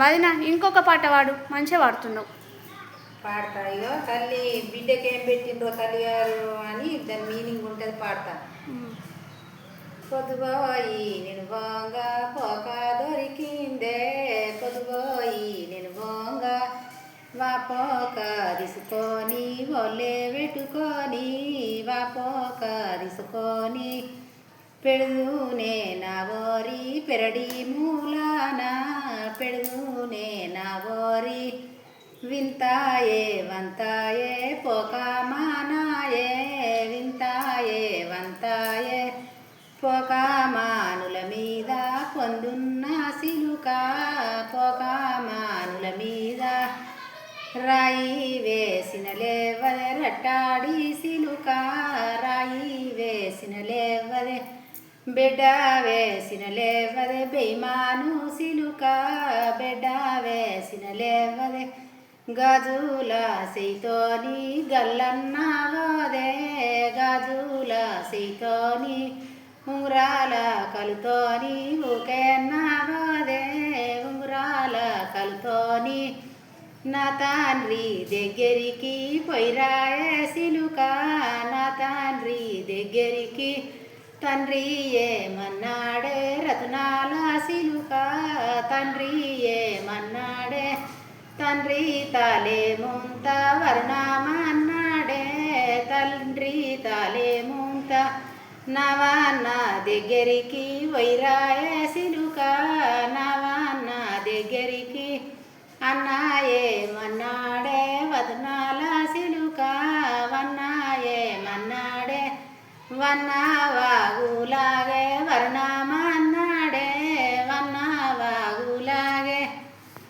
వదిన ఇంకొక పాట పాడు, మంచిగా పాడుతున్నావు. పాడతా. ఇగో తల్లి బిడ్డకి ఏం పెట్టిండ్రో తల్లిగారు అని దాని మీనింగ్ ఉంటుంది, పాడతా. పొద్దుపోయి నేను బొంగ పోక దొరికిందే, పొద్దుపోయి నేను బొంగ వాపోక తీసుకొని ఒళ్ళే పెట్టుకొని, వాపోక తీసుకొని పెడుదూనే నా ఓరి పెరడి మూలాన, పెడుదూనే నా ఓరి వింతాయే వంతాయే పోక మానాయే, వింతాయే వంతాయే పోక మానుల మీద పొందున్న సిలుక, పోక మానుల మీద రాయి వేసిన లేవదే రట్టాడి సిలుక, రాయి వేసిన లేవదే బిడ్డ వేసిన లేవదే బెయ్మాను సిలుక, బిడ్డ వేసిన లేవదే గాజుల సైతోని గల్లన్న వదే, గాజుల సైతోని ఉంగరాల కలుతోని ఊకేన్న వదే, ఉంగరాల కలుతోని నా తండ్రి దగ్గరికి పోయిరాయే సిలుక, నా తండ్రి దగ్గరికి తండ్రి ఏమన్నాడే రతనాల సిలుక, తండ్రి ఏమన్నాడే తండ్రి తాలే ముంత వరుణమన్నాడే, తండ్రి తాలే ముంత నవన్న దగ్గరికి పోయిరాయే సిలుక, నవన్న దగ్గరికి అన్నాయే మన్నాడే వదనాల సిలుక, వన్నాయే మన్నాడే వన్న వాగులాగే వర్ణ